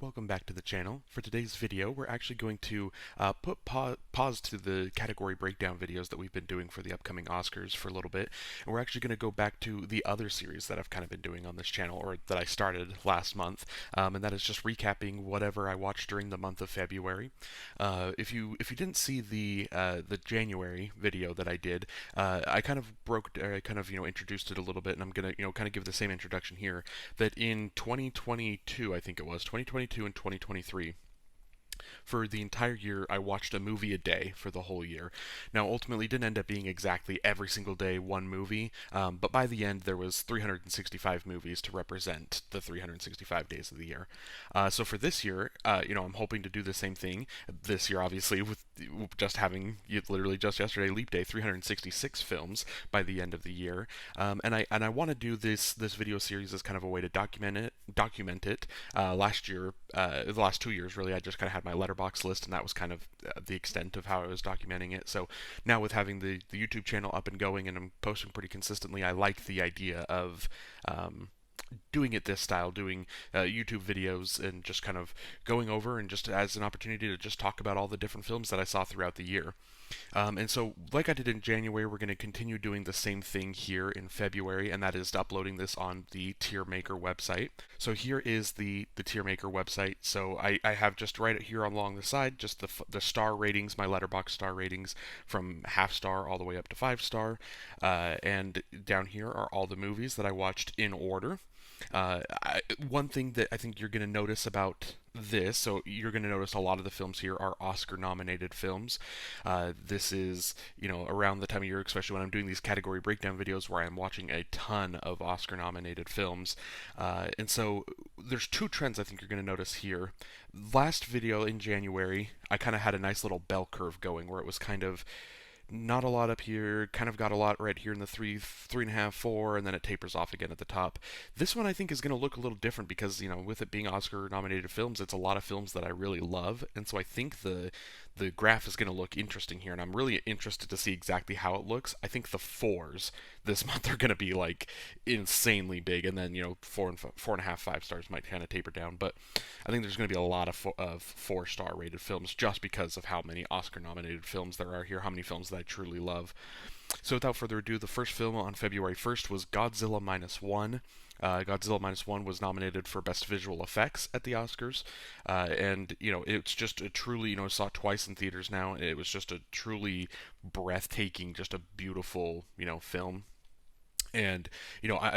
Welcome back to the channel. For today's video, we're actually going to put pause to the category breakdown videos that we've been doing for the upcoming Oscars for a little bit, and we're actually going to go back to the other series that I've kind of been doing on this channel, or that I started last month, and that is just recapping whatever I watched during the month of February. If you didn't see the January video that I did, I kind of introduced it a little bit, and I'm gonna kind of give the same introduction here. That in 2022, I think it was 2022 and 2023, for the entire year, I watched a movie a day for the whole year. Now, ultimately, it didn't end up being exactly every single day one movie, but by the end, there was 365 movies to represent the 365 days of the year. So for this year, I'm hoping to do the same thing. This year, obviously, with just having literally just yesterday, Leap Day, 366 films by the end of the year, and I want to do this video series as kind of a way to document it. Last year, the last 2 years, really, I just kind of had my letterbox list, and that was kind of the extent of how I was documenting it. So now, with having the YouTube channel up and going, and I'm posting pretty consistently, I like the idea of doing it this style, doing YouTube videos and just kind of going over and just as an opportunity to just talk about all the different films that I saw throughout the year. And so, like I did in January, we're going to continue doing the same thing here in February, and that is uploading this on the Tier Maker website. So here is the Tier Maker website. So I have just right here along the side just the star ratings, my letterbox star ratings from half star all the way up to 5 star, and down here are all the movies that I watched in order. One thing that I think you're going to notice about this, so you're going to notice a lot of the films here are Oscar nominated films. This is, around the time of year, especially when I'm doing these category breakdown videos where I'm watching a ton of Oscar nominated films. And so there's two trends I think you're going to notice here. Last video in January, I kind of had a nice little bell curve going where it was kind of not a lot up here, kind of got a lot right here in the three and a half, four, and then it tapers off again at the top. This one I think is going to look a little different because, with it being Oscar-nominated films, it's a lot of films that I really love, and so I think the graph is going to look interesting here, and I'm really interested to see exactly how it looks. I think the fours this month are going to be like insanely big, and then 4.5, 5 stars might kind of taper down. But I think there's going to be a lot of 4 star rated films just because of how many Oscar nominated films there are here, how many films that I truly love. So without further ado, the first film on February 1st was Godzilla Minus One. Godzilla Minus One was nominated for Best Visual Effects at the Oscars, and it's just a truly, saw it twice in theaters now. It was just a truly breathtaking, just a beautiful, film. And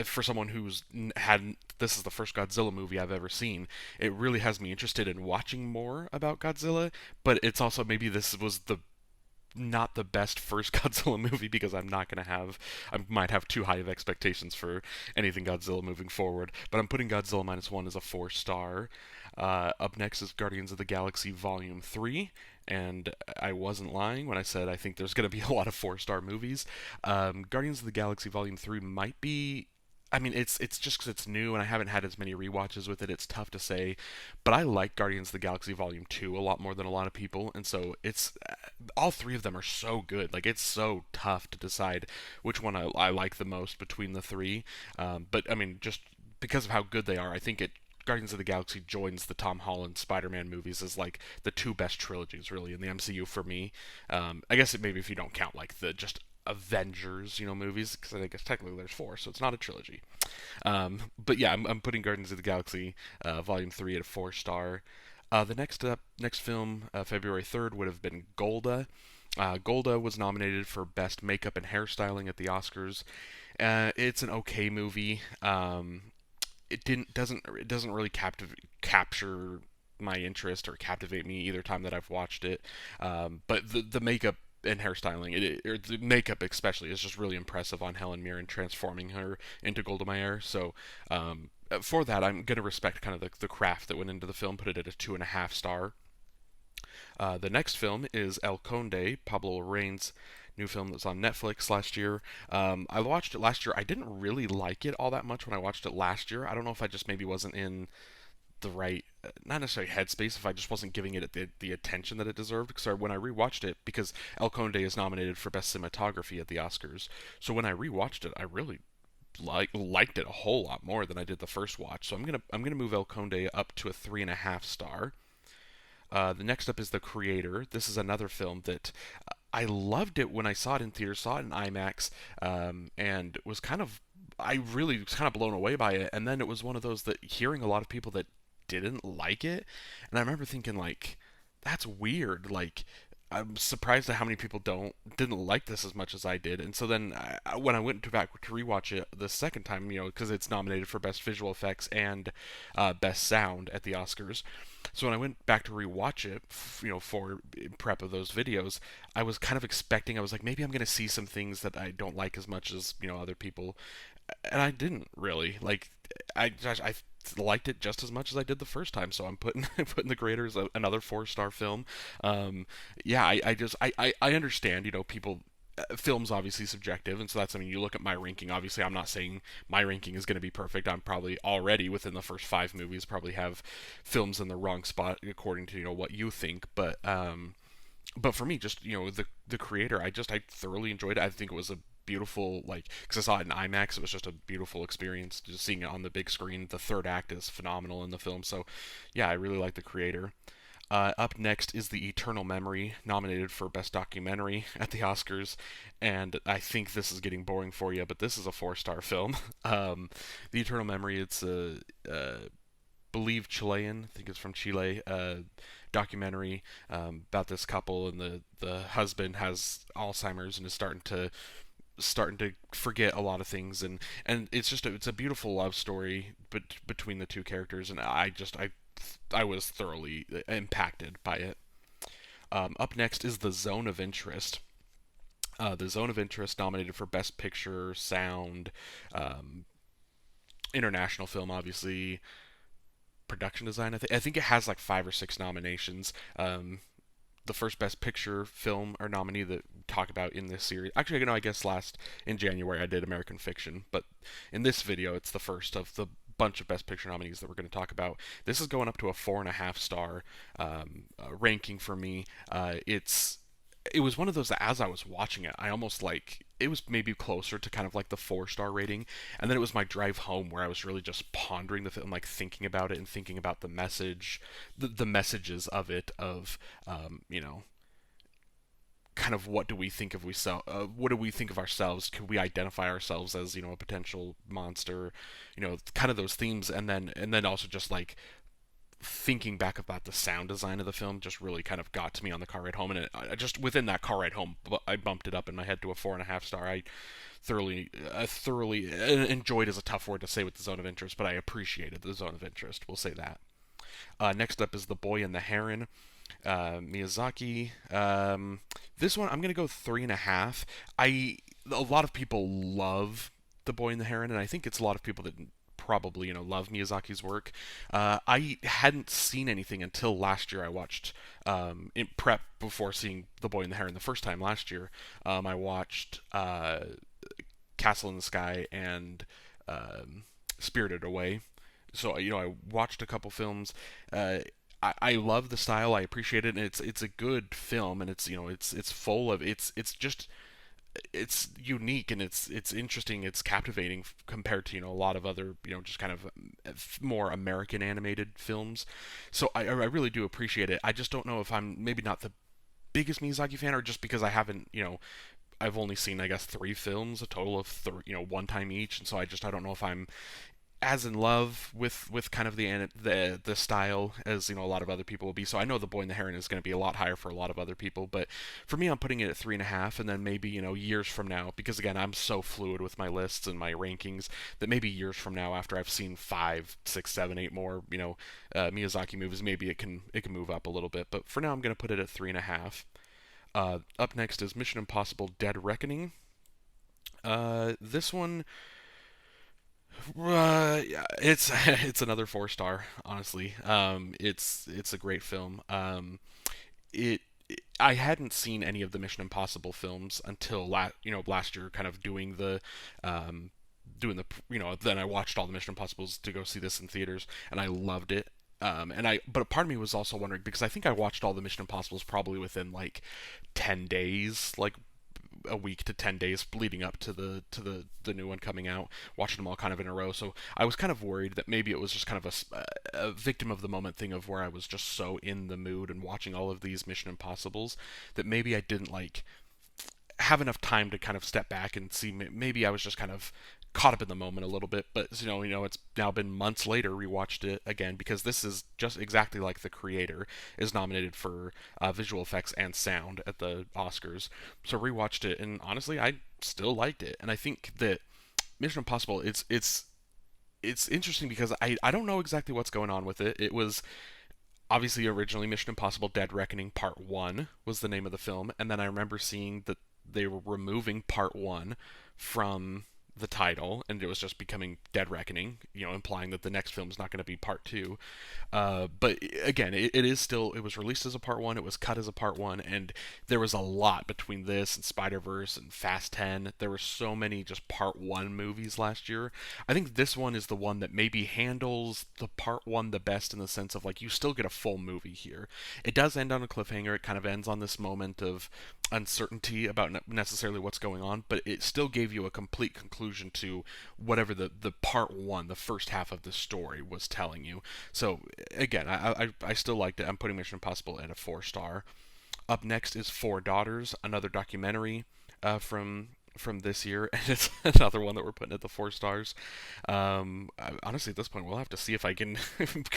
for someone who's had this is the first Godzilla movie I've ever seen, it really has me interested in watching more about Godzilla. But it's also maybe this was the not the best first Godzilla movie because I might have too high of expectations for anything Godzilla moving forward. But I'm putting Godzilla Minus One as a 4 star. Up next is Guardians of the Galaxy Volume 3. And I wasn't lying when I said I think there's going to be a lot of 4 star movies. Guardians of the Galaxy Volume 3 might be. I mean, it's just because it's new and I haven't had as many rewatches with it. It's tough to say, but I like Guardians of the Galaxy Volume 2 a lot more than a lot of people, and so it's all three of them are so good. Like, it's so tough to decide which one I like the most between the three. But I mean, just because of how good they are, I think it Guardians of the Galaxy joins the Tom Holland Spider-Man movies as like the two best trilogies really in the MCU for me. I guess maybe if you don't count like the just Avengers, movies, because I guess technically there's four, so it's not a trilogy. But yeah, I'm putting Guardians of the Galaxy Volume 3 at a 4 star. The next film, February 3rd, would have been Golda. Golda was nominated for Best Makeup and Hairstyling at the Oscars. It's an okay movie. It doesn't really capture my interest or captivate me either time that I've watched it. But the makeup and hairstyling, or the makeup especially, is just really impressive on Helen Mirren transforming her into Golda Meir. So for that, I'm gonna respect kind of the craft that went into the film, put it at a 2.5 star. The next film is El Conde, Pablo Larraín's new film that was on Netflix last year. I watched it last year. I didn't really like it all that much when I watched it last year. I don't know if I just maybe wasn't in the right, not necessarily headspace, if I just wasn't giving it the attention that it deserved. So when I rewatched it, because El Conde is nominated for Best Cinematography at the Oscars, so when I rewatched it, I really liked it a whole lot more than I did the first watch. So I'm gonna move El Conde up to a 3.5 star. The next up is The Creator. This is another film that I loved it when I saw it in theaters, saw it in IMAX, and was kind of I really was kind of blown away by it. And then it was one of those that hearing a lot of people that didn't like it, and I remember thinking like, that's weird. Like I'm surprised at how many people didn't like this as much as I did. And so then when I went back to rewatch it the second time, because it's nominated for best visual effects and best sound at the Oscars. So when I went back to rewatch it, for prep of those videos, I was kind of expecting. I was like, maybe I'm gonna see some things that I don't like as much as other people, and I didn't really. Like, I liked it just as much as I did the first time. So I'm putting putting The Creator as another 4-star film. Yeah, I understand. People. Film's obviously subjective, and so that's, you look at my ranking. Obviously, I'm not saying my ranking is going to be perfect. I'm probably already within the first 5 movies, probably have films in the wrong spot according to what you think. But for me, just the Creator, I thoroughly enjoyed it. I think it was a beautiful, like, because I saw it in IMAX. It was just a beautiful experience just seeing it on the big screen. The third act is phenomenal in the film, so yeah, I really like The Creator. Up next is The Eternal Memory, nominated for Best Documentary at the Oscars, and I think this is getting boring for you, but this is a 4-star film. The Eternal Memory, it's believe Chilean, I think it's from Chile, documentary about this couple, and the husband has Alzheimer's and is starting to forget a lot of things, and it's a beautiful love story between the two characters, and I was thoroughly impacted by it. Up next is The Zone of Interest. The Zone of Interest, nominated for Best Picture, Sound, International Film, obviously, Production Design. I think it has like 5 or 6 nominations. The first Best Picture film or nominee that we talk about in this series. Actually, I guess last in January I did American Fiction, but in this video it's the first of the bunch of Best Picture nominees that we're going to talk about. This is going up to a 4.5 star ranking for me. It was one of those that as I was watching it, I almost like it was maybe closer to kind of like the 4-star rating, and then it was my drive home where I was really just pondering the film, like thinking about it and thinking about the message, the messages of it, of kind of what do we think of what do we think of ourselves? Could we identify ourselves as a potential monster? Kind of those themes, and then also just like thinking back about the sound design of the film just really kind of got to me on the car ride home, and I just within that car ride home, I bumped it up in my head to a 4.5 star. I thoroughly enjoyed is a tough word to say with The Zone of Interest, but I appreciated The Zone of Interest. We'll say that. Next up is The Boy and the Heron. Miyazaki. This one I'm gonna go 3.5. A lot of people love The Boy and the Heron, and I think it's a lot of people that probably love Miyazaki's work. I hadn't seen anything until last year. I watched in prep before seeing The Boy and the Heron the first time last year. I watched Castle in the Sky and Spirited Away. So I watched a couple films. I love the style. I appreciate it, and it's a good film, and it's full of it's it's unique, and it's interesting. It's captivating compared to a lot of other just kind of more American animated films. So I really do appreciate it. I just don't know if I'm maybe not the biggest Miyazaki fan, or just because I haven't I've only seen I guess 3 films, a total of one time each, and so I don't know if I'm as in love with kind of the style as a lot of other people will be. So I know The Boy and the Heron is going to be a lot higher for a lot of other people, but for me, I'm putting it at 3.5, and then maybe years from now, because again, I'm so fluid with my lists and my rankings that maybe years from now, after I've seen 5, 6, 7, 8 more Miyazaki movies, maybe it can move up a little bit. But for now, I'm going to put it at 3.5. Up next is Mission Impossible: Dead Reckoning. This one. Yeah, it's another 4 star. Honestly, it's a great film. It I hadn't seen any of the Mission Impossible films until last year, kind of doing the then I watched all the Mission Impossibles to go see this in theaters, and I loved it. But a part of me was also wondering, because I think I watched all the Mission Impossibles probably within like 10 days, like a week to 10 days leading up to the new one coming out, watching them all kind of in a row. So I was kind of worried that maybe it was just kind of a victim of the moment thing of where I was just so in the mood and watching all of these Mission Impossibles that maybe I didn't like have enough time to kind of step back and see. Maybe I was just kind of caught up in the moment a little bit. But it's now been months later. Rewatched it again because this is just exactly like The Creator is nominated for visual effects and sound at the Oscars. So rewatched it, and honestly, I still liked it. And I think that Mission Impossible, it's interesting because I don't know exactly what's going on with it. It was obviously originally Mission Impossible Dead Reckoning Part 1 was the name of the film, and then I remember seeing that they were removing Part 1 from the title, and it was just becoming Dead Reckoning, implying that the next film is not going to be Part 2. But again, it is still, it was released as a Part 1, it was cut as a Part 1, and there was a lot between this and Spider-Verse and Fast 10. There were so many just Part 1 movies last year. I think this one is the one that maybe handles the Part 1 the best in the sense of, like, you still get a full movie here. It does end on a cliffhanger. It kind of ends on this moment of uncertainty about necessarily what's going on, but it still gave you a complete conclusion to whatever the Part 1, the first half of the story, was telling you. So again, I still liked it. I'm putting Mission Impossible at a 4-star. Up next is Four Daughters, another documentary from this year, and it's another one that we're putting at the 4 stars. Honestly, at this point, we'll have to see if I can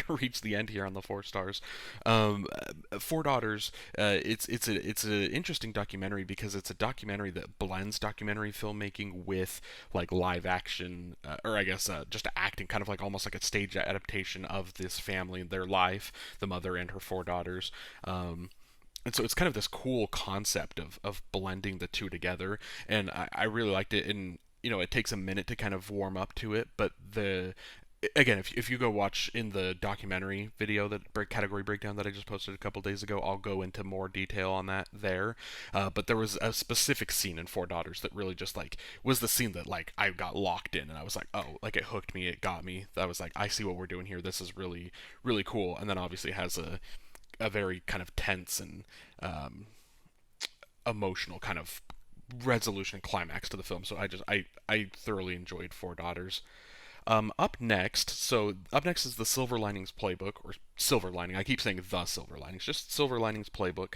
reach the end here on the 4 stars. Four Daughters, it's an interesting documentary because it's a documentary that blends documentary filmmaking with like live action, or I guess just acting, kind of like almost like a stage adaptation of this family and their life, the mother and her 4 daughters. And so it's kind of this cool concept of blending the two together, and I really liked it. And it takes a minute to kind of warm up to it, but again, if you go watch in the documentary video, that category breakdown that I just posted a couple days ago, I'll go into more detail on that there. But there was a specific scene in Four Daughters that really just like was the scene that like I got locked in, and I was like, oh, like it hooked me, it got me. I was like, I see what we're doing here. This is really really cool. And then obviously it has a very kind of tense and emotional kind of resolution and climax to the film. So I thoroughly enjoyed Four Daughters. Up next is the Silver Linings Playbook, or Silver Lining. I keep saying the Silver Linings, just Silver Linings Playbook.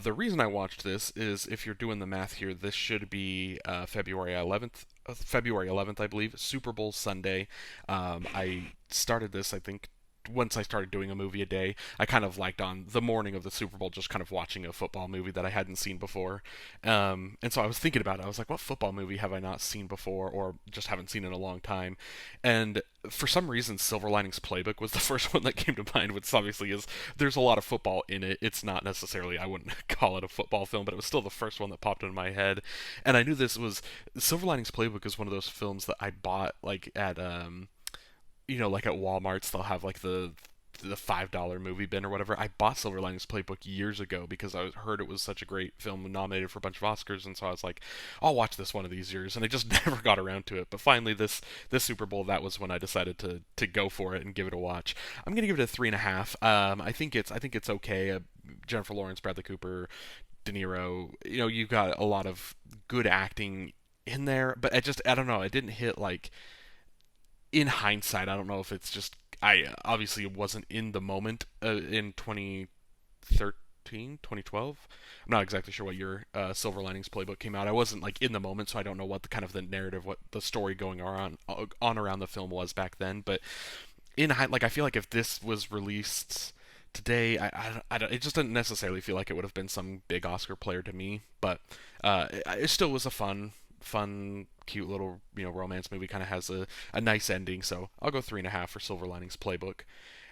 The reason I watched this is, if you're doing the math here, this should be February 11th. February 11th, I believe, Super Bowl Sunday. I started this, I think, once I started doing a movie a day. I kind of liked on the morning of the Super Bowl just kind of watching a football movie that I hadn't seen before. And so I was thinking about it. I was like, what football movie have I not seen before, or just haven't seen in a long time? And for some reason, Silver Linings Playbook was the first one that came to mind, which obviously is, there's a lot of football in it. It's not necessarily, I wouldn't call it a football film, but it was still the first one that popped into my head. And I knew this was, Silver Linings Playbook is one of those films that I bought like at like at Walmart's, they'll have like the $5 movie bin or whatever. I bought Silver Linings Playbook years ago because I heard it was such a great film, nominated for a bunch of Oscars, and so I was like, I'll watch this one of these years, and I just never got around to it. But finally, this Super Bowl, that was when I decided to go for it and give it a watch. I'm gonna give it a 3.5. I think it's okay. Jennifer Lawrence, Bradley Cooper, De Niro. You've got a lot of good acting in there, but I don't know. It didn't hit like, in hindsight, I don't know if it's just, I obviously wasn't in the moment in 2013, 2012. I'm not exactly sure what year Silver Linings Playbook came out. I wasn't like in the moment, so I don't know what the kind of the narrative, what the story going on around the film was back then. But like I feel like if this was released today, I don't, it just didn't necessarily feel like it would have been some big Oscar player to me. But it still was a fun, cute little romance movie. Kind of has a nice ending, so I'll go 3.5 for Silver Linings Playbook.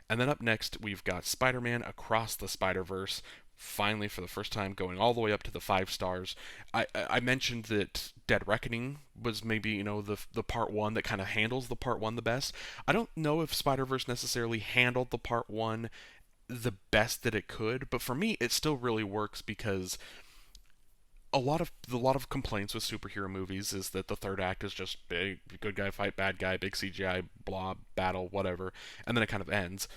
And then up next we've got Spider-Man Across the Spider-Verse. Finally, for the first time, going all the way up to the 5 stars. I mentioned that Dead Reckoning was maybe the Part 1 that kind of handles the Part 1 the best. I don't know if Spider-Verse necessarily handled the Part 1 the best that it could, but for me it still really works because a lot of complaints with superhero movies is that the third act is just big good guy fight bad guy, big CGI, blah, battle, whatever, and then it kind of ends.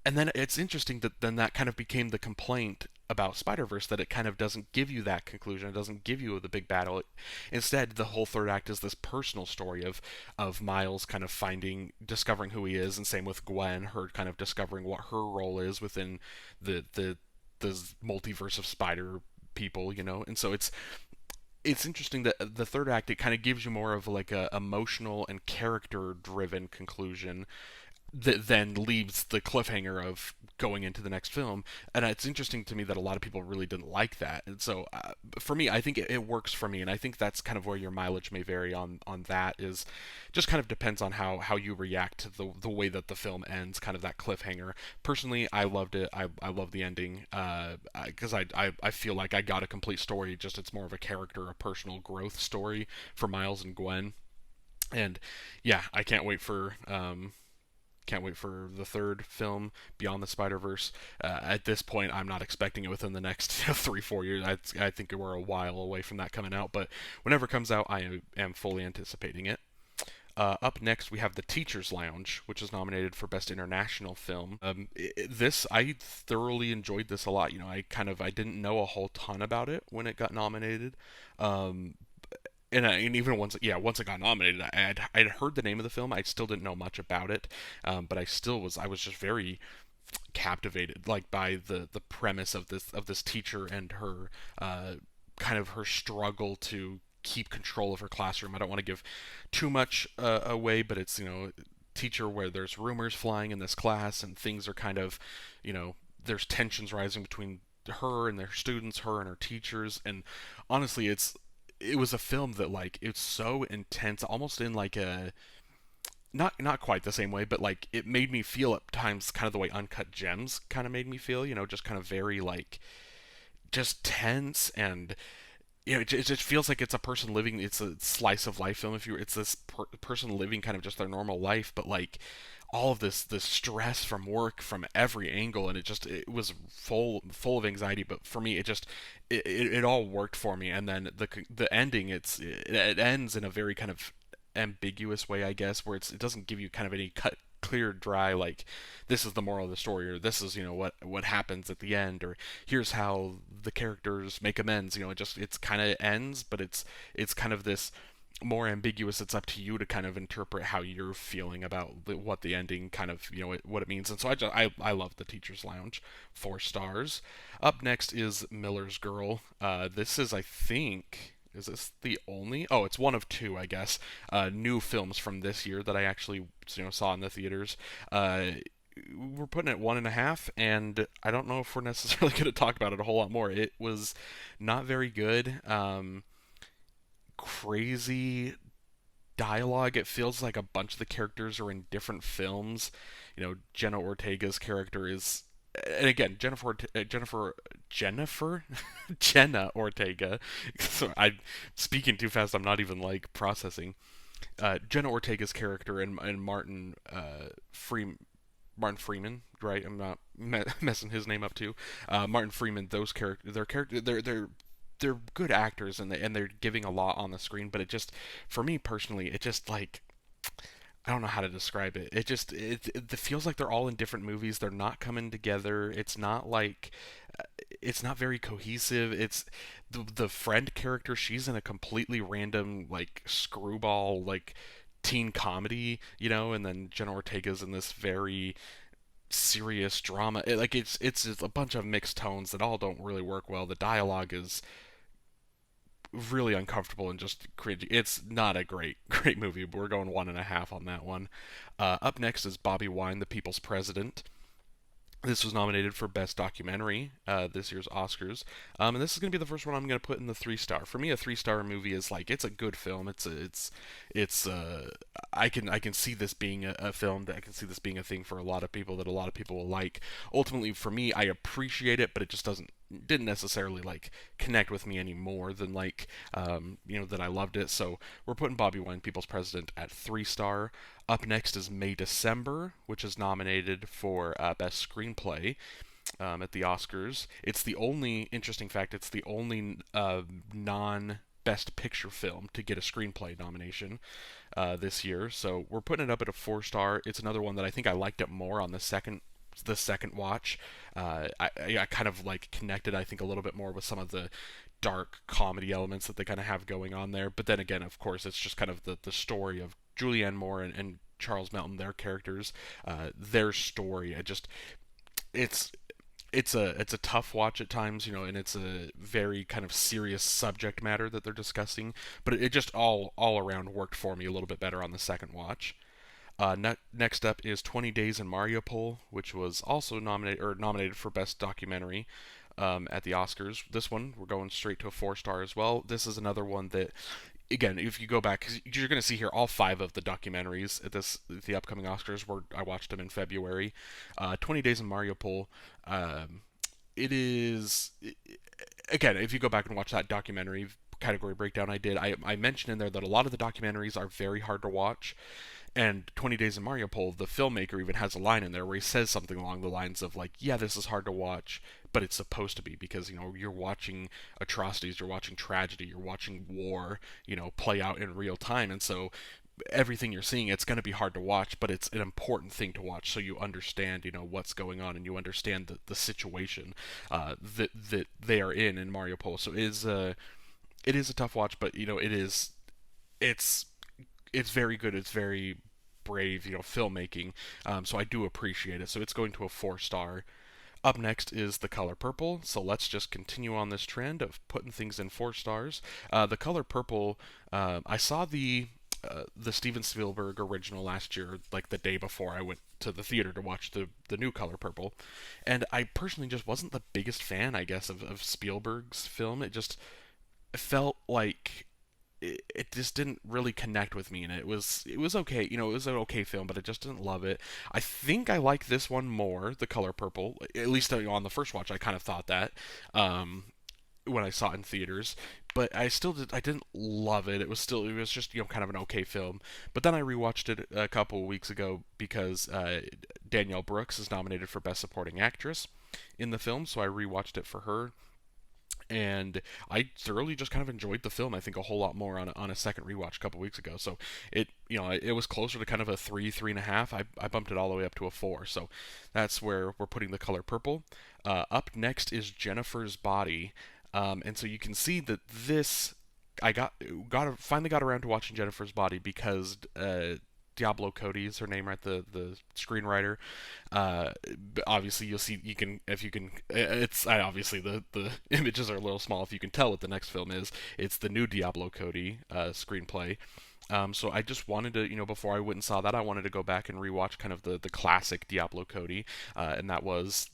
and then it's interesting that then that kind of became the complaint about Spider-Verse, that it kind of doesn't give you that conclusion. It doesn't give you the big battle. Instead, the whole third act is this personal story of Miles kind of discovering who he is, and same with Gwen, her kind of discovering what her role is within the multiverse of Spider people, you know. And so it's interesting that the third act, it kind of gives you more of like a emotional and character driven conclusion that then leaves the cliffhanger of going into the next film. And it's interesting to me that a lot of people really didn't like that. And so for me, I think it works for me, and I think that's kind of where your mileage may vary on that. Is just kind of depends on how you react to the way that the film ends, kind of that cliffhanger. Personally, I loved it. I love the ending because I feel like I got a complete story. Just it's more of a character, a personal growth story for Miles and Gwen. And yeah, I can't wait for the third film, Beyond the Spider-Verse. At this point, I'm not expecting it within the next 3-4 years. I think we're a while away from that coming out, but whenever it comes out, I am fully anticipating it. Up next, we have The Teacher's Lounge, which is nominated for Best International Film. This I thoroughly enjoyed this a lot. You know, I didn't know a whole ton about it when it got nominated. Um, and even once it got nominated, I'd heard the name of the film. I still didn't know much about it, but I was just very captivated, like by the premise of this teacher and her kind of her struggle to keep control of her classroom. I don't want to give too much away, but it's, you know, teacher where there's rumors flying in this class, and things are kind of, you know, there's tensions rising between her and their students, her and her teachers. And honestly, it was a film that, like, it's so intense, almost in like a not quite the same way, but like it made me feel at times kind of the way Uncut Gems kind of made me feel, you know, just kind of very like just tense. And you know, it just feels like it's a person living. It's a slice of life film. If you, it's this person living kind of just their normal life, but like all of this stress from work from every angle, and it was full of anxiety. But for me, it all worked for me. And then the ending, it ends in a very kind of ambiguous way, I guess, where it doesn't give you kind of any cut clear dry like this is the moral of the story, or this is, you know, what happens at the end, or here's how the characters make amends. You know, it's kind of ends, but it's kind of this more ambiguous. It's up to you to kind of interpret how you're feeling about what the ending kind of, you know, what it means. And so I love The Teacher's Lounge. 4 stars. Up next is Miller's Girl. This is, I think, is this the only? Oh, it's one of two, I guess. New films from this year that I actually, you know, saw in the theaters. We're putting it 1.5, and I don't know if we're necessarily going to talk about it a whole lot more. It was not very good. Crazy dialogue. It feels like a bunch of the characters are in different films. You know, Jenna Ortega's character is, and again, Jennifer Jenna Ortega. So I'm speaking too fast. I'm not even like processing. Jenna Ortega's character and Martin Freeman, right? I'm not messing his name up too. Martin Freeman, they're good actors, and they're giving a lot on the screen. But it just, for me personally, it just like, I don't know how to describe it. It feels like they're all in different movies. They're not coming together. It's not like it's not very cohesive. It's the friend character. She's in a completely random like screwball like teen comedy, you know, and then Jenna Ortega's in this very serious drama. It's just a bunch of mixed tones that all don't really work well. The dialogue is really uncomfortable and just cringy. It's not a great movie, but we're going 1.5 on that one. Up next is Bobby Wine, The People's President. This was nominated for Best Documentary this year's Oscars, and this is going to be the first one I'm going to put in the 3 star. For me, a 3 star movie is like, it's a good film. I can see this being a film that I can see this being a thing for a lot of people that a lot of people will like. Ultimately, for me, I appreciate it, but it just didn't necessarily like connect with me any more than like you know, that I loved it. So we're putting Bobby Wine, People's President, at 3 star. Up next is May December, which is nominated for Best Screenplay at the Oscars. It's the only interesting fact. It's the only non Best Picture film to get a screenplay nomination this year. So we're putting it up at a 4 star. It's another one that I think I liked it more on the the second watch, I kind of like connected, I think, a little bit more with some of the dark comedy elements that they kind of have going on there. But then again, of course, it's just kind of the story of Julianne Moore and Charles Melton, their characters, their story. It's it's a tough watch at times, and it's a very kind of serious subject matter that they're discussing. But it just all around worked for me a little bit better on the second watch. Next up is 20 Days in Mariupol, which was also nominated for Best Documentary at the Oscars. This one, we're going straight to a 4 star as well. This is another one that, again, if you go back, cause you're going to see here all 5 of the documentaries at the upcoming Oscars. Where I watched them in February. 20 Days in Mariupol. It is, again, if you go back and watch that documentary category breakdown I did, I mentioned in there that a lot of the documentaries are very hard to watch. And 20 Days in Mariupol, the filmmaker even has a line in there where he says something along the lines of like, "Yeah, this is hard to watch, but it's supposed to be because you're watching atrocities, you're watching tragedy, you're watching war, play out in real time, and so everything you're seeing, it's going to be hard to watch, but it's an important thing to watch so you understand, what's going on and you understand the situation that they are in Mariupol." So it is a tough watch, but it's it's very good. It's very brave, filmmaking. So I do appreciate it. So it's going to a 4 star. Up next is The Color Purple. So let's just continue on this trend of putting things in 4 stars. The Color Purple. I saw the Steven Spielberg original last year, like the day before I went to the theater to watch the new Color Purple, and I personally just wasn't the biggest fan, I guess, of Spielberg's film. It just felt like it just didn't really connect with me, and it was okay. It was an okay film, but I just didn't love it. I think I like this one more, The Color Purple. At least on the first watch, I kind of thought that when I saw it in theaters. But I didn't love it. It was just kind of an okay film. But then I rewatched it a couple of weeks ago because Danielle Brooks is nominated for Best Supporting Actress in the film, so I rewatched it for her, and I thoroughly just kind of enjoyed the film. I think a whole lot more on a second rewatch a couple weeks ago. So it was closer to kind of a 3.5. I bumped it all the way up to a 4. So that's where we're putting The Color Purple. Up next is Jennifer's Body, and so you can see that this I finally got around to watching Jennifer's Body because Diablo Cody is her name, right? The screenwriter. Obviously, you'll see. You can if you can. It's obviously the images are a little small. If you can tell what the next film is, it's the new Diablo Cody screenplay. So I just wanted to, before I went and saw that, I wanted to go back and rewatch kind of the classic Diablo Cody, and that was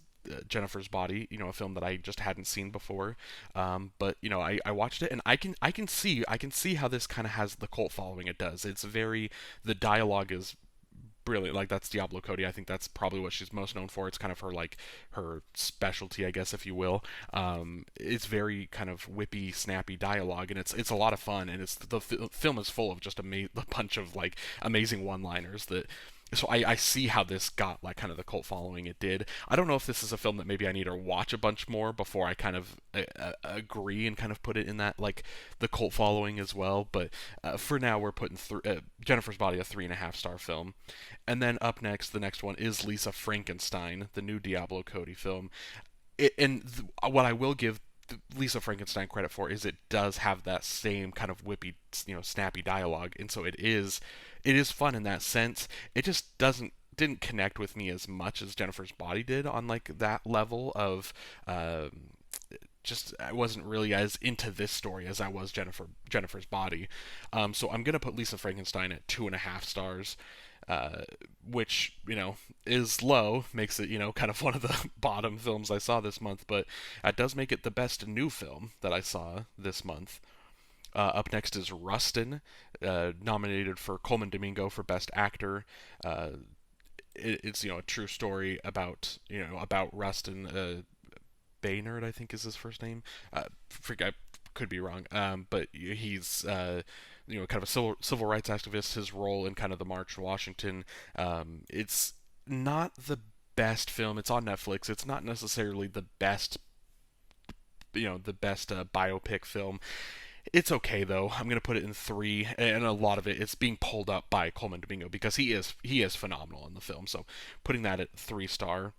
Jennifer's Body, a film that I just hadn't seen before. But I watched it, and I can see how this kind of has the cult following it does. The dialogue is brilliant. Like, that's Diablo Cody. I think that's probably what she's most known for. It's kind of her specialty, I guess, if you will. It's very kind of whippy, snappy dialogue, and it's a lot of fun. And the film is full of just a bunch of like amazing one-liners that. So I see how this got like kind of the cult following it did. I don't know if this is a film that maybe I need to watch a bunch more before I kind of agree and kind of put it in that like the cult following as well. But for now, we're putting Jennifer's Body a 3.5 star film. And then up next, the next one is Lisa Frankenstein, the new Diablo Cody film. What I will give Lisa Frankenstein credit for is it does have that same kind of whippy, snappy dialogue, and so it is fun in that sense. It just didn't connect with me as much as Jennifer's Body did on like that level of just I wasn't really as into this story as I was Jennifer's Body. So I'm gonna put Lisa Frankenstein at 2.5 stars, which is low, makes it kind of one of the bottom films I saw this month, but it does make it the best new film that I saw this month. Up next is Rustin, nominated for Coleman Domingo for Best Actor. It's a true story about Rustin Baynard, I think is his first name. I could be wrong, but he's kind of a civil rights activist. His role in kind of the March on Washington. It's not the best film. It's on Netflix. It's not necessarily the best biopic film. It's okay though. I'm gonna put it in 3, and a lot of it's being pulled up by Coleman Domingo because he is phenomenal in the film. So putting that at 3 star.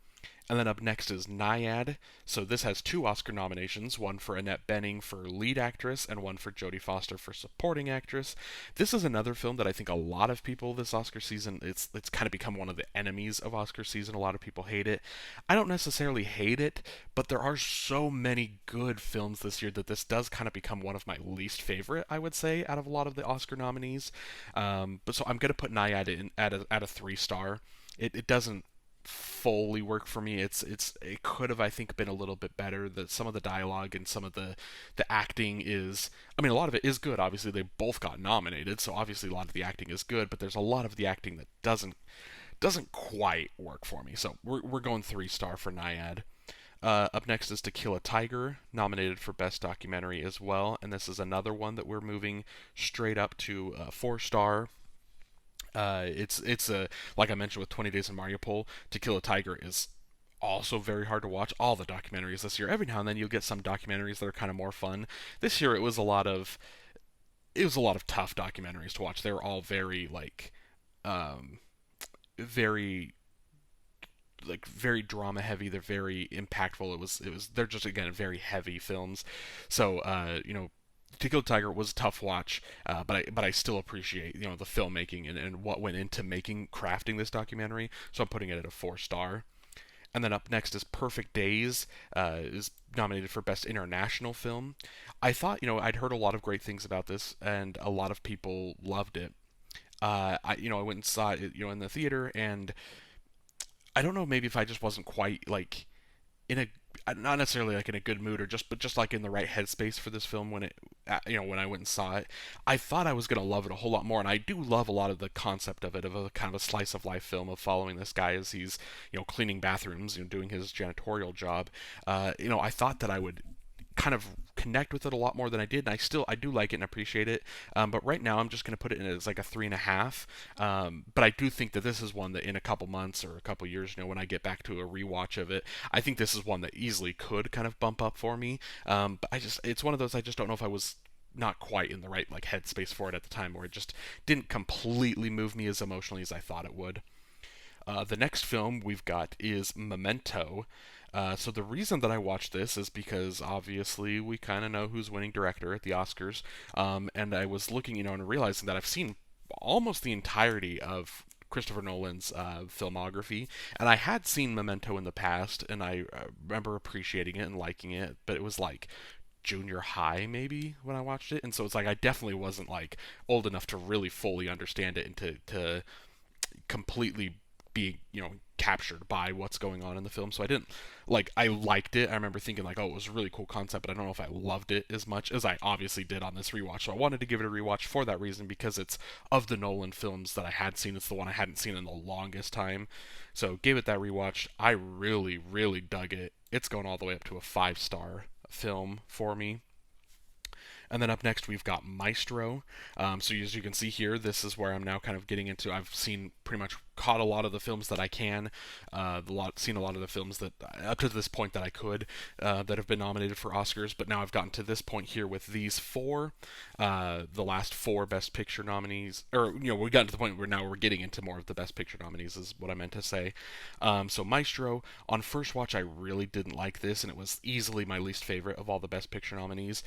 And then up next is Nyad. So this has two Oscar nominations, one for Annette Bening for lead actress and one for Jodie Foster for supporting actress. This is another film that I think a lot of people this Oscar season, it's kind of become one of the enemies of Oscar season. A lot of people hate it. I don't necessarily hate it, but there are so many good films this year that this does kind of become one of my least favorite, I would say, out of a lot of the Oscar nominees. But so I'm going to put Nyad in at a 3 star. It doesn't fully work for me. It could have, I think, been a little bit better. That some of the dialogue and some of the acting is, I mean, a lot of it is good. Obviously, they both got nominated, so obviously a lot of the acting is good. But there's a lot of the acting that doesn't quite work for me. So we're going 3 star for Nyad. Up next is To Kill a Tiger, nominated for Best Documentary as well, and this is another one that we're moving straight up to 4 star. It's a, like I mentioned with 20 Days in Mariupol, To Kill a Tiger is also very hard to watch. All the documentaries this year, every now and then you'll get some documentaries that are kind of more fun. This year it was a lot of tough documentaries to watch. They were all very um, very very drama heavy. They're very impactful. It was they're just again very heavy films. So To Kill a Tiger was a tough watch, but I still appreciate the filmmaking and what went into making crafting this documentary. So I'm putting it at a 4 star. And then up next is Perfect Days, is nominated for Best International Film. I thought I'd heard a lot of great things about this, and a lot of people loved it. I went and saw it in the theater, and I don't know, maybe if I just wasn't quite like in a not necessarily like in a good mood or just like in the right headspace for this film when when I went and saw it. I thought I was going to love it a whole lot more, and I do love a lot of the concept of it, of a kind of a slice of life film of following this guy as he's cleaning bathrooms, doing his janitorial job. I thought that I would kind of connect with it a lot more than I did, and I do like it and appreciate it. But right now I'm just going to put it in as like a 3.5. But I do think that this is one that in a couple months or a couple years, when I get back to a rewatch of it, I think this is one that easily could kind of bump up for me. But it's one of those, I just don't know if I was not quite in the right like headspace for it at the time, where it just didn't completely move me as emotionally as I thought it would. The next film we've got is Memento. So the reason that I watched this is because obviously we kind of know who's winning director at the Oscars, and I was looking, and realizing that I've seen almost the entirety of Christopher Nolan's filmography, and I had seen Memento in the past, and I remember appreciating it and liking it, but it was like junior high maybe when I watched it, and so it's like I definitely wasn't like old enough to really fully understand it and to completely be captured by what's going on in the film. So I didn't I liked it. I remember thinking like, oh, it was a really cool concept, but I don't know if I loved it as much as I obviously did on this rewatch. So I wanted to give it a rewatch for that reason, because it's of the Nolan films that I had seen, it's the one I hadn't seen in the longest time. So gave it that rewatch. I really really dug it. It's going all the way up to a 5 star film for me. And then up next, we've got Maestro. So as you can see here, this is where I'm now kind of getting into. I've seen pretty much caught a lot of the films that I can, seen a lot of the films that up to this point that I could, that have been nominated for Oscars. But now I've gotten to this point here with these four, the last four Best Picture nominees, or we've gotten to the point where now we're getting into more of the Best Picture nominees, is what I meant to say. So Maestro, on first watch, I really didn't like this, and it was easily my least favorite of all the Best Picture nominees.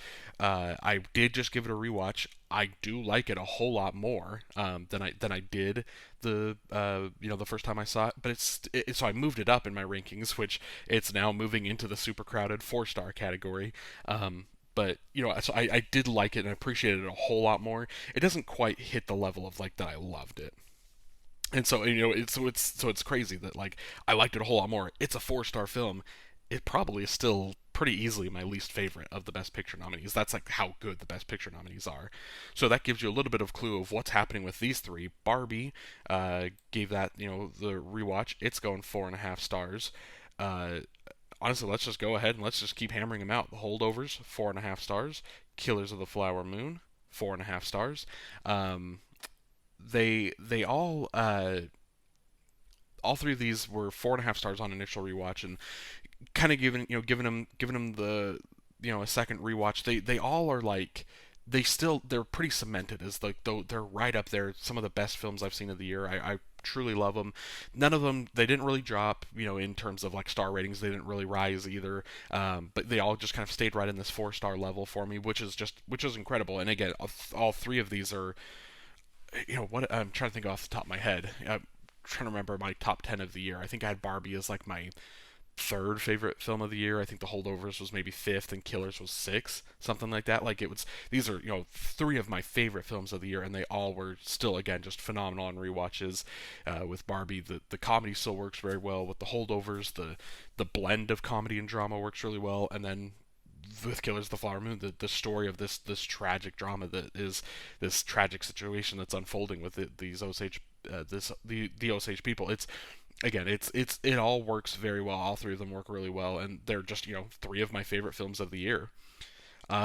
I did just give it a rewatch. I do like it a whole lot more than I did the first time I saw it. But so I moved it up in my rankings, which it's now moving into the super crowded 4 star category. But so I did like it and appreciated it a whole lot more. It doesn't quite hit the level of like that I loved it. And so it's crazy that like I liked it a whole lot more. It's a 4 star film. It probably is still pretty easily my least favorite of the Best Picture nominees. That's like how good the Best Picture nominees are. So that gives you a little bit of clue of what's happening with these three. Barbie gave that the rewatch. It's going 4.5 stars. Uh, Honestly, let's just go ahead and let's just keep hammering them out. The Holdovers, 4.5 stars. Killers of the Flower Moon, 4.5 stars. Um, they all three of these were 4.5 stars on initial rewatch, and kind of giving them the a second rewatch. They all are like they're pretty cemented as like though they're right up there. Some of the best films I've seen of the year. I truly love them. None of them, they didn't really drop, in terms of like star ratings. They didn't really rise either. But they all just kind of stayed right in this 4-star level for me, which is incredible. And again, all three of these are, what I'm trying to think off the top of my head. I'm trying to remember my top 10 of the year. I think I had Barbie as like my third favorite film of the year. I think The Holdovers was maybe fifth, and Killers was sixth, something like that. Like it was, these are three of my favorite films of the year, and they all were still again just phenomenal on rewatches. With Barbie, the comedy still works very well. With The Holdovers, the blend of comedy and drama works really well, and then with Killers of the Flower Moon, the story of this tragic drama that is this tragic situation that's unfolding with these Osage the Osage people. It's again, it all works very well. All three of them work really well, and they're just three of my favorite films of the year.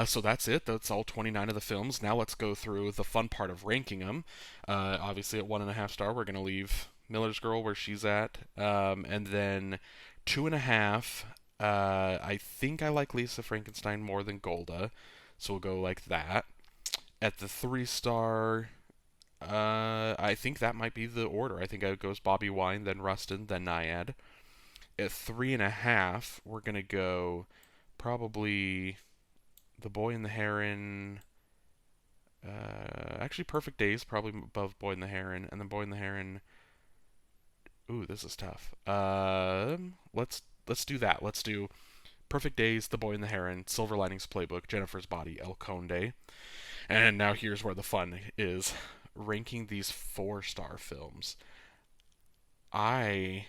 So that's it. That's all 29 of the films. Now let's go through the fun part of ranking them. Obviously, at 1.5 star, we're gonna leave Miller's Girl where she's at, and then 2.5. I think I like Lisa Frankenstein more than Golda, so we'll go like that. At the 3-star, I think that might be the order. I think it goes Bobby Wine, then Rustin, then Nyad. At 3.5, we're gonna go probably The Boy and the Heron. Actually, Perfect Days probably above Boy and the Heron, and then Boy and the Heron. Ooh, this is tough. Let's do that. Let's do Perfect Days, The Boy and the Heron, Silver Linings Playbook, Jennifer's Body, El Conde. And now here's where the fun is. Ranking these 4-star films. I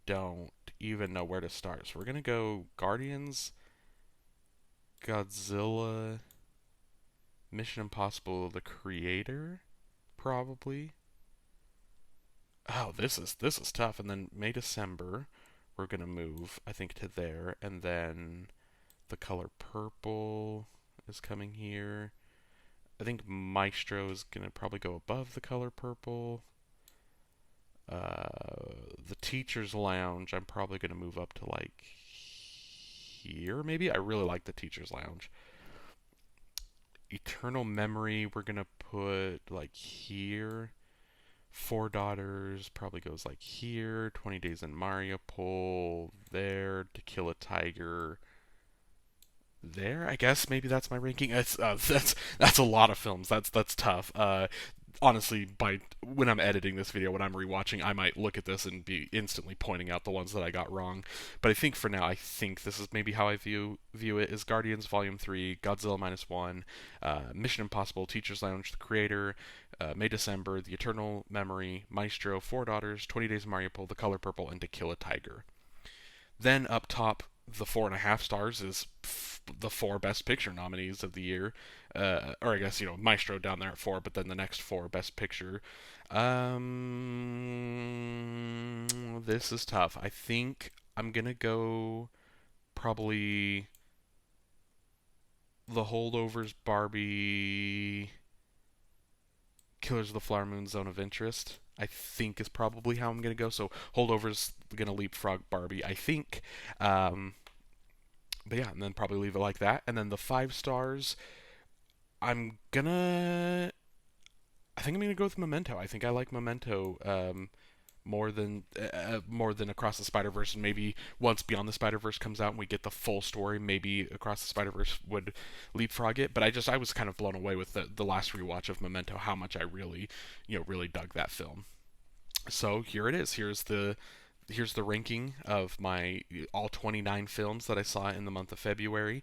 don't even know where to start. So we're going to go Guardians, Godzilla, Mission Impossible The Creator, probably. Oh, this is tough. And then May December, we're going to move, I think, to there. And then The Color Purple is coming here. I think Maestro is going to probably go above The Color Purple. The Teacher's Lounge, I'm probably going to move up to like here, maybe. I really like The Teacher's Lounge. Eternal Memory, we're going to put like here. Four Daughters probably goes like here. 20 Days in Mariupol, there. To Kill a Tiger, there. I guess maybe that's my ranking. That's a lot of films. That's tough. Honestly, by when I'm editing this video, when I'm rewatching, I might look at this and be instantly pointing out the ones that I got wrong. But I think for now, I think this is maybe how I view it: is Guardians Volume 3, Godzilla Minus One, Mission Impossible, Teacher's Lounge, The Creator, May December, The Eternal Memory, Maestro, Four Daughters, 20 Days in Mariupol, The Color Purple, and To Kill a Tiger. Then up top, the 4.5 stars is the 4 Best Picture nominees of the year. Or I guess, Maestro down there at 4, but then the next 4 Best Picture. This is tough. I think I'm gonna go probably The Holdovers, Barbie, Killers of the Flower Moon, Zone of Interest. I think is probably how I'm gonna go. So Holdovers gonna leapfrog Barbie, I think. But yeah, and then probably leave it like that. And then the 5 stars, I'm gonna. I think I'm gonna go with Memento. I think I like Memento more than Across the Spider Verse, and maybe once Beyond the Spider Verse comes out and we get the full story, maybe Across the Spider Verse would leapfrog it. But I was kind of blown away with the last rewatch of Memento, how much I really really dug that film. So here it is. Here's the ranking of my all 29 films that I saw in the month of February.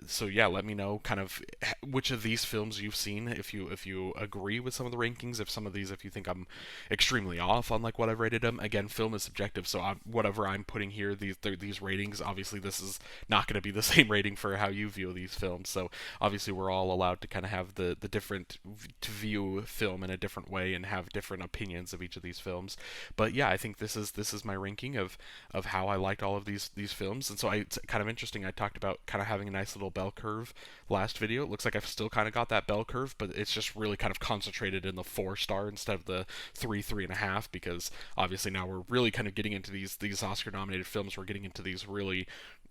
So yeah, let me know kind of which of these films you've seen. If you agree with some of the rankings, if you think I'm extremely off on like what I've rated them. Again, film is subjective, so whatever I'm putting here, these ratings, obviously this is not going to be the same rating for how you view these films. So obviously we're all allowed to kind of have the different to view film in a different way and have different opinions of each of these films. But yeah, I think this is my ranking of how I liked all of these films. And so it's kind of interesting. I talked about kind of having a nice little bell curve last video. It looks like I've still kind of got that bell curve, but it's just really kind of concentrated in the 4-star instead of the 3.5, because obviously now we're really kind of getting into these Oscar nominated films. We're getting into these really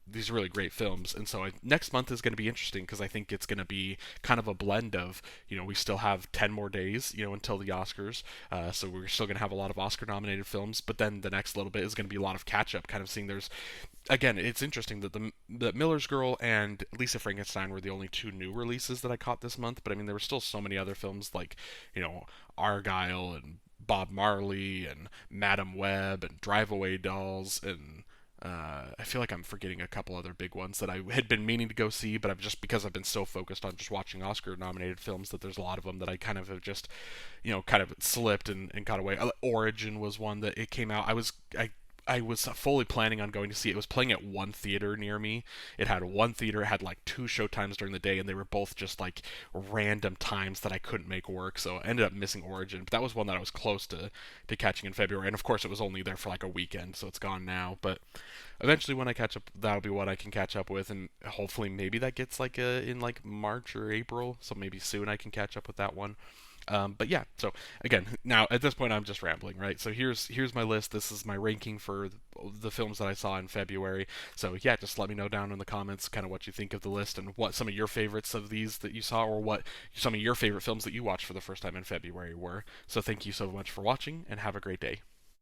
these really great films. And so next month is going to be interesting because I think it's going to be kind of a blend of, we still have 10 more days, until the Oscars. So we're still going to have a lot of Oscar nominated films, but then the next little bit is going to be a lot of catch up, kind of seeing there's, again, it's interesting that the Miller's Girl and Lisa Frankenstein were the only two new releases that I caught this month, but I mean there were still so many other films like, Argyle and Bob Marley and Madam Web and Drive Away Dolls, and I feel like I'm forgetting a couple other big ones that I had been meaning to go see, but I've just, because I've been so focused on just watching Oscar-nominated films, that there's a lot of them that I kind of have just, kind of slipped and got away. Origin was one that it came out. I was fully planning on going to see it. It was playing at one theater near me. It had one theater. It had like two show times during the day, and they were both just like random times that I couldn't make work. So I ended up missing Origin. But that was one that I was close to catching in February. And of course, it was only there for like a weekend, so it's gone now. But eventually, when I catch up, that'll be what I can catch up with, and hopefully, maybe that gets like in like March or April. So maybe soon I can catch up with that one. But yeah, so again, now at this point I'm just rambling, right? So here's my list. This is my ranking for the films that I saw in February. So yeah, just let me know down in the comments kind of what you think of the list and what some of your favorites of these that you saw, or what some of your favorite films that you watched for the first time in February were. So thank you so much for watching, and have a great day.